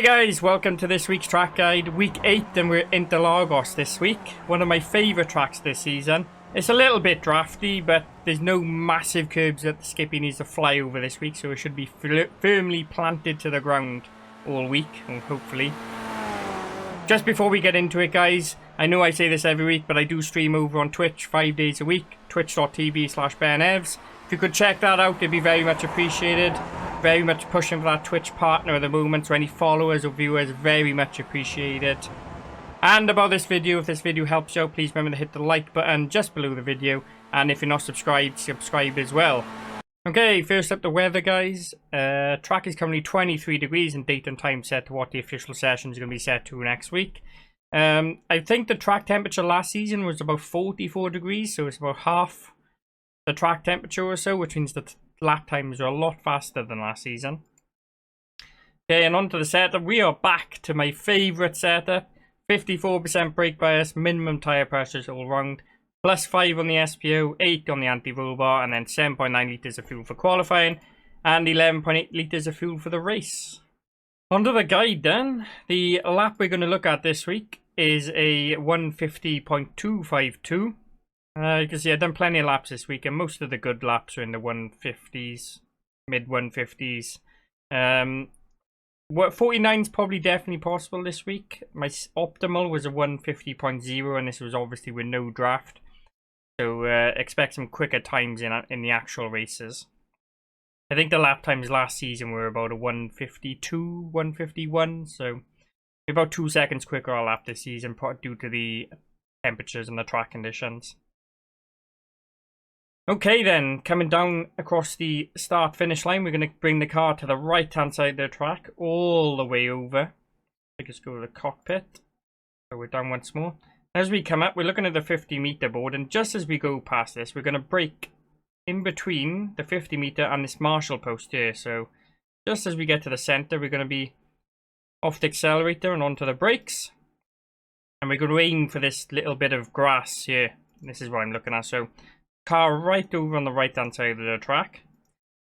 Hey guys, welcome to this week's track guide, week 8, and we're Interlagos this week. One of my favourite tracks this season. It's a little bit drafty, but there's no massive curbs that the skippy needs to fly over this week, so it should be firmly planted to the ground all week, or hopefully. Just before we get into it guys, I know I say this every week, but I do stream over on Twitch 5 days a week, twitch.tv/BenEvs. If you could check that out, it'd be very much appreciated. Very much pushing for that Twitch partner at the moment, so any followers or viewers, very much appreciated. And about this video, if this video helps you out, please remember to hit the like button just below the video, and if you're not subscribed, subscribe as well. Okay, first up the weather guys. Track is currently 23 degrees and date and time set to what the official session is going to be set to next week. I think the track temperature last season was about 44 degrees, so it's about half the track temperature or so, which means that lap times are a lot faster than last season. Okay, and onto the setup. We are back to my favourite setup. 54% brake bias, minimum tyre pressures all round, plus 5 on the SPO, 8 on the anti-roll bar, and then 7.9 litres of fuel for qualifying, and 11.8 litres of fuel for the race. Onto the guide then. The lap we're going to look at this week is a 150.252. You can see I've done plenty of laps this week, and most of the good laps are in the 150s, mid 150s. 49 is probably definitely possible this week. My optimal was a 150.0, and this was obviously with no draft. So expect some quicker times in the actual races. I think the lap times last season were about a 152, 151, so about 2 seconds quicker a lap this season due to the temperatures and the track conditions. Okay then, coming down across the start-finish line, we're going to bring the car to the right-hand side of the track, all the way over. Let's go to the cockpit. So we're down once more. As we come up, we're looking at the 50-meter board, and just as we go past this, we're going to brake in between the 50-meter and this marshal post here. So just as we get to the centre, we're going to be off the accelerator and onto the brakes. And we're going to aim for this little bit of grass here. This is what I'm looking at. So car right over on the right hand side of the track.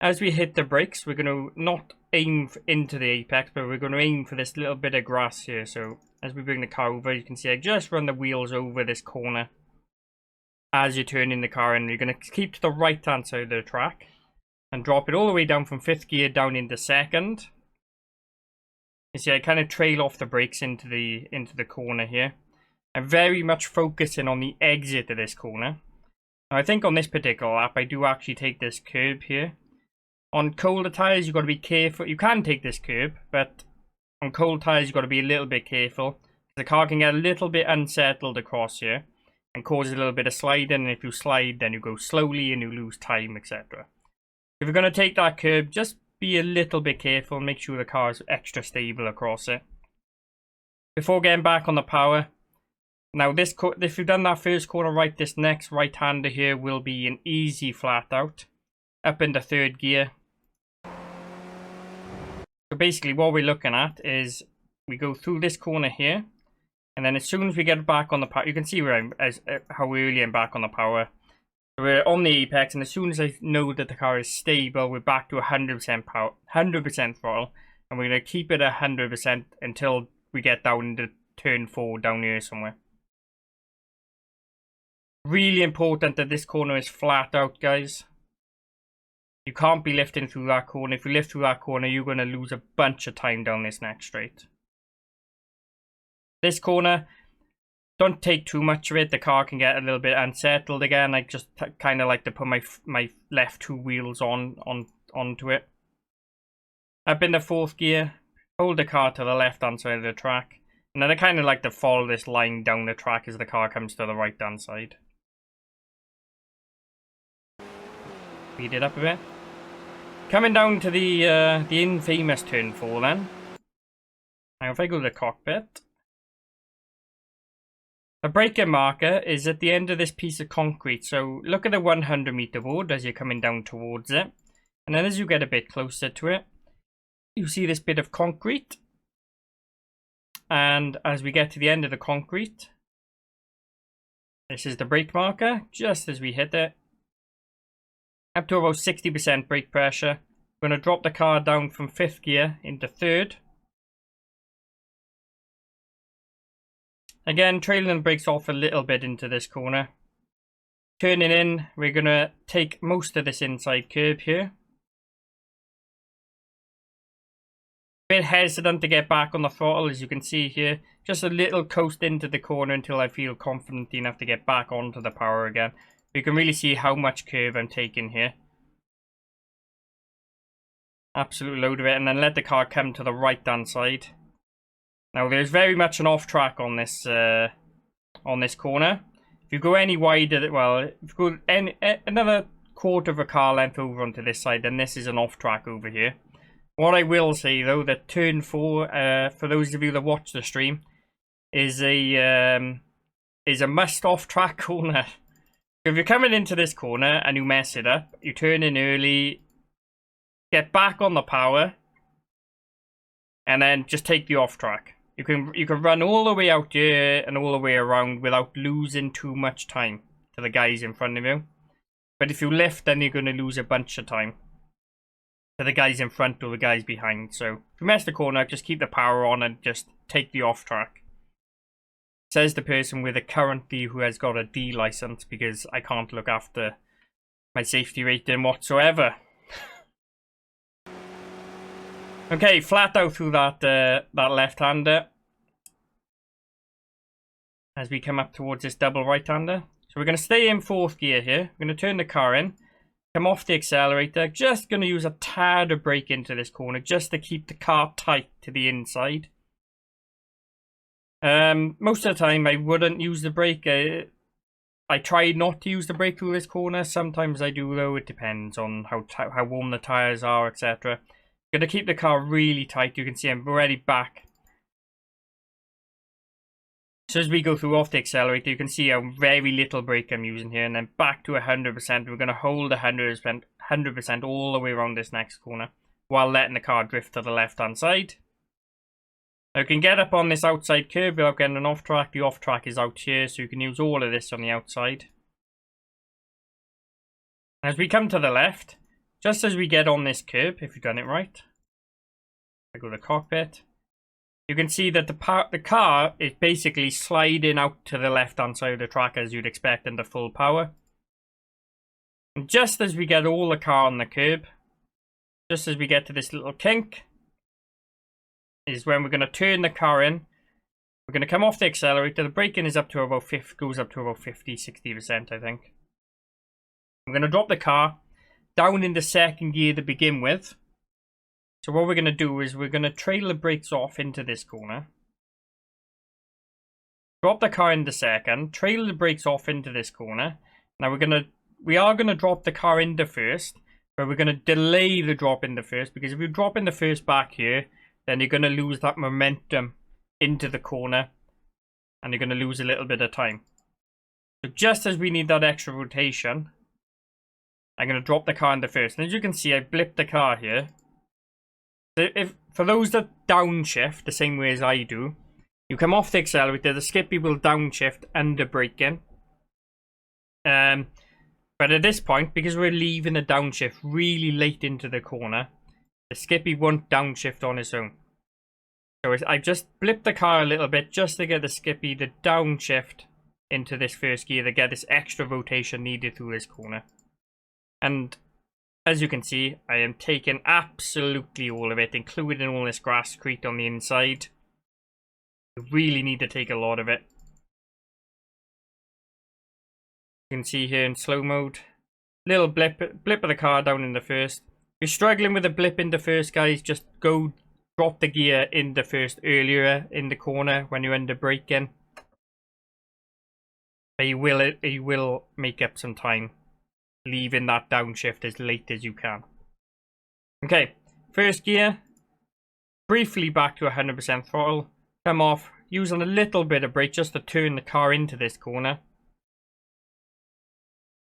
As we hit the brakes, we're going to not aim into the apex, but we're going to aim for this little bit of grass here. So as we bring the car over, you can see I just run the wheels over this corner as you turn in the car, and you're going to keep to the right hand side of the track and drop it all the way down from 5th gear down into 2nd. You see I kind of trail off the brakes into the corner here. I'm very much focusing on the exit of this corner. Now, I think on this particular lap, I do actually take this curb here. On colder tyres, you've got to be careful. You can take this curb, but on cold tyres, you've got to be a little bit careful. The car can get a little bit unsettled across here and cause a little bit of sliding. And if you slide, then you go slowly and you lose time, etc. If you're going to take that curb, just be a little bit careful and make sure the car is extra stable across it. Before getting back on the power, now this, if you've done that first corner right, this next right-hander here will be an easy flat out up into 3rd gear. So basically what we're looking at is we go through this corner here, and then as soon as we get back on the power, you can see where how early I'm back on the power. So we're on the apex, and as soon as I know that the car is stable, we're back to 100% power, 100% throttle, and we're going to keep it 100% until we get down into turn 4 down here somewhere. Really important that this corner is flat out, guys. You can't be lifting through that corner. If you lift through that corner, you're going to lose a bunch of time down this next straight. This corner, don't take too much of it. The car can get a little bit unsettled again. I just kind of like to put my left 2 wheels onto it. Up in the 4th gear, hold the car to the left-hand side of the track. And then I kind of like to follow this line down the track as the car comes to the right-hand side. Speed it up a bit. Coming down to the infamous turn 4 then. Now if I go to the cockpit, the braking marker is at the end of this piece of concrete. So look at the 100 meter board as you're coming down towards it. And then as you get a bit closer to it, you see this bit of concrete. And as we get to the end of the concrete, this is the brake marker, just as we hit it. Up to about 60% brake pressure. We're going to drop the car down from 5th gear into 3rd. Again, trailing the brakes off a little bit into this corner. Turning in, we're going to take most of this inside curb here. Bit hesitant to get back on the throttle, as you can see here. Just a little coast into the corner until I feel confident enough to get back onto the power again. You can really see how much curve I'm taking here. Absolute load of it, and then let the car come to the right hand side. Now there's very much an off track on this corner. If you go any wider, well, if you go another quarter of a car length over onto this side, then this is an off track over here. What I will say though, that turn 4, for those of you that watch the stream, is a must off track corner. If you're coming into this corner and you mess it up, you turn in early, get back on the power, and then just take the off track. You can run all the way out here and all the way around without losing too much time to the guys in front of you. But if you lift, then you're going to lose a bunch of time to the guys in front or the guys behind. So if you mess the corner, just keep the power on and just take the off track. Says the person with it currently who has got a D license, because I can't look after my safety rating whatsoever. Okay, flat out through that left-hander as we come up towards this double right-hander. So we're going to stay in 4th gear here. We're going to turn the car in, come off the accelerator. Just going to use a tad of brake into this corner just to keep the car tight to the inside. Most of the time I wouldn't use the brake. I try not to use the brake through this corner. Sometimes I do though. It depends on how warm the tyres are, etc. Going to keep the car really tight. You can see I'm already back. So as we go through off the accelerator, you can see how very little brake I'm using here. And then back to 100%. We're going to hold 100% all the way around this next corner, while letting the car drift to the left-hand side. Now you can get up on this outside curve without getting an off track. The off track is out here, so you can use all of this on the outside. As we come to the left, just as we get on this curb, if you've done it right, I go to the cockpit, you can see that the car is basically sliding out to the left-hand side of the track as you'd expect into full power. And just as we get all the car on the curb, just as we get to this little kink, is when we're going to turn the car in. We're going to come off the accelerator. The braking is up to about 50, goes up to about 50-60%, I think. I'm going to drop the car down in the 2nd gear to begin with. So what we're going to do is we're going to trail the brakes off into this corner. Drop the car into 2nd, trail the brakes off into this corner. Now we are going to drop the car into 1st, but we're going to delay the drop into 1st, because if you drop into 1st back here, then you're going to lose that momentum into the corner, and you're going to lose a little bit of time. So just as we need that extra rotation, I'm going to drop the car into 1st. And as you can see, I blipped the car here. So for those that downshift the same way as I do, you come off the accelerator, the skippy will downshift under braking. But at this point, because we're leaving the downshift really late into the corner, the skippy won't downshift on its own. So I just blipped the car a little bit just to get the skippy to downshift into this 1st gear to get this extra rotation needed through this corner. And as you can see, I am taking absolutely all of it, including all this grasscrete on the inside. You really need to take a lot of it. You can see here in slow mode, little blip of the car down in the 1st. If you're struggling with a blip in the 1st, guys, just go drop the gear in the 1st earlier in the corner when you're under braking. But you will make up some time, leaving that downshift as late as you can. Okay, 1st gear, briefly back to 100% throttle, come off, using a little bit of brake just to turn the car into this corner.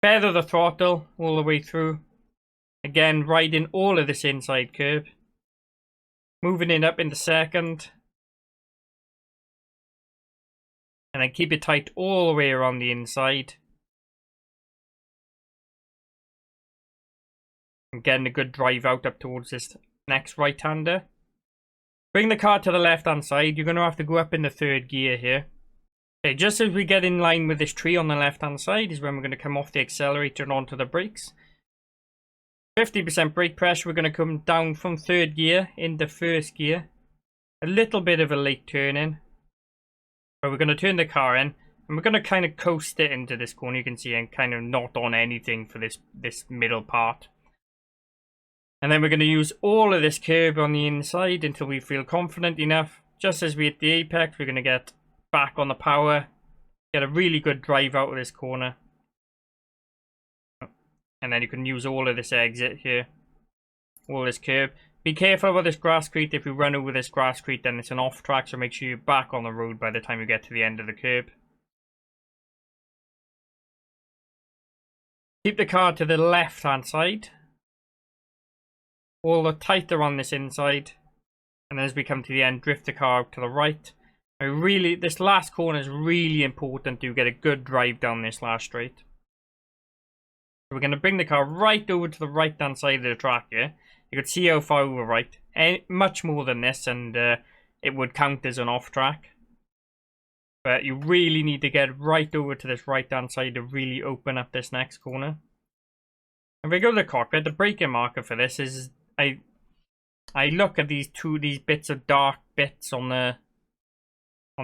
Feather the throttle all the way through. Again, riding all of this inside curve. Moving it up into 2nd. And then keep it tight all the way around the inside. And getting a good drive out up towards this next right-hander. Bring the car to the left-hand side. You're going to have to go up in the 3rd gear here. Okay, just as we get in line with this tree on the left hand side is when we're going to come off the accelerator and onto the brakes. 50% brake pressure, we're going to come down from 3rd gear into 1st gear. A little bit of a late turn in. But we're going to turn the car in. And we're going to kind of coast it into this corner, you can see, and kind of not on anything for this middle part. And then we're going to use all of this curb on the inside until we feel confident enough. Just as we hit the apex, we're going to get back on the power. Get a really good drive out of this corner. And then you can use all of this exit here. All this curb. Be careful about this grasscrete. If you run over this grasscrete, then it's an off track. So make sure you're back on the road by the time you get to the end of the curb. Keep the car to the left hand side. All the tighter on this inside. And then as we come to the end, drift the car out to the right. And really, this last corner is really important to get a good drive down this last straight. We're going to bring the car right over to the right hand side of the track here. You can see how far over right. Much more than this, and it would count as an off track. But you really need to get right over to this right hand side to really open up this next corner. If we go to the cockpit, the braking marker for this is I look at these bits of dark bits on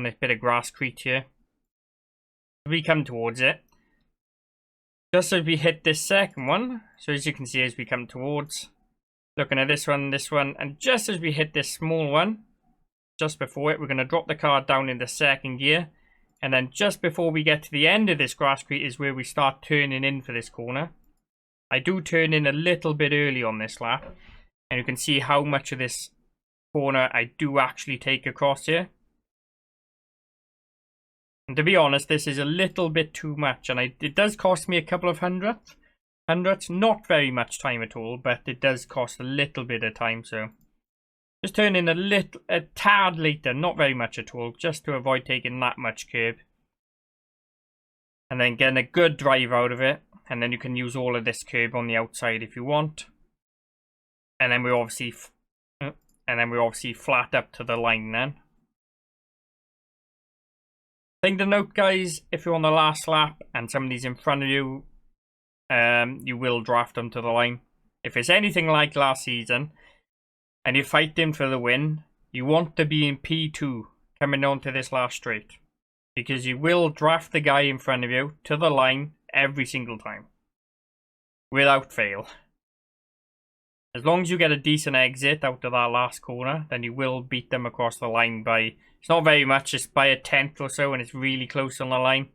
this bit of grasscrete here. We come towards it. Just as we hit this second one, so as you can see as we come towards, looking at this one, and just as we hit this small one, just before it, we're going to drop the car down into 2nd gear, and then just before we get to the end of this grasscrete is where we start turning in for this corner. I do turn in a little bit early on this lap, and you can see how much of this corner I do actually take across here. And to be honest, this is a little bit too much, and it does cost me a couple of hundredths. Not very much time at all, but it does cost a little bit of time, so just turn in a tad later, not very much at all, just to avoid taking that much curb. And then getting a good drive out of it, and then you can use all of this curb on the outside if you want. And then we're obviously flat up to the line then. Thing to note, guys, if you're on the last lap and somebody's in front of you, you will draft them to the line. If it's anything like last season, and you're fighting for the win, you want to be in P2 coming onto this last straight. Because you will draft the guy in front of you to the line every single time. Without fail. As long as you get a decent exit out of that last corner, then you will beat them across the line by... It's not very much, it's by a tenth or so, and it's really close on the line.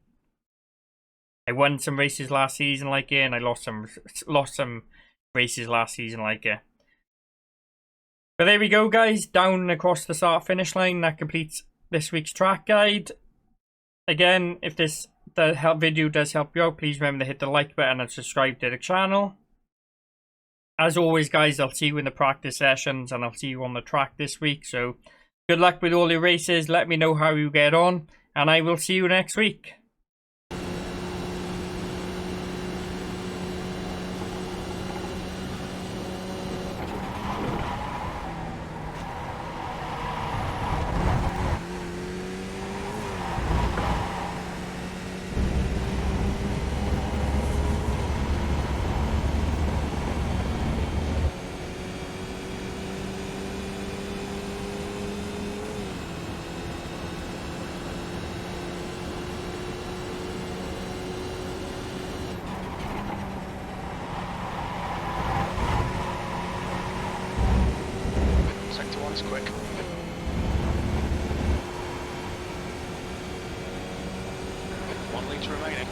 I won some races last season like it, and I lost some races last season like it. But there we go, guys. Down across the start-finish line. That completes this week's track guide. Again, if the video does help you out, please remember to hit the like button and subscribe to the channel. As always, guys, I'll see you in the practice sessions, and I'll see you on the track this week. So, good luck with all your races. Let me know how you get on, and I will see you next week. Quick. 1 litre remaining.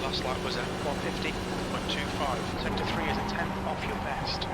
Last lap was a 150.25. Sector 3 is a 10th off your best.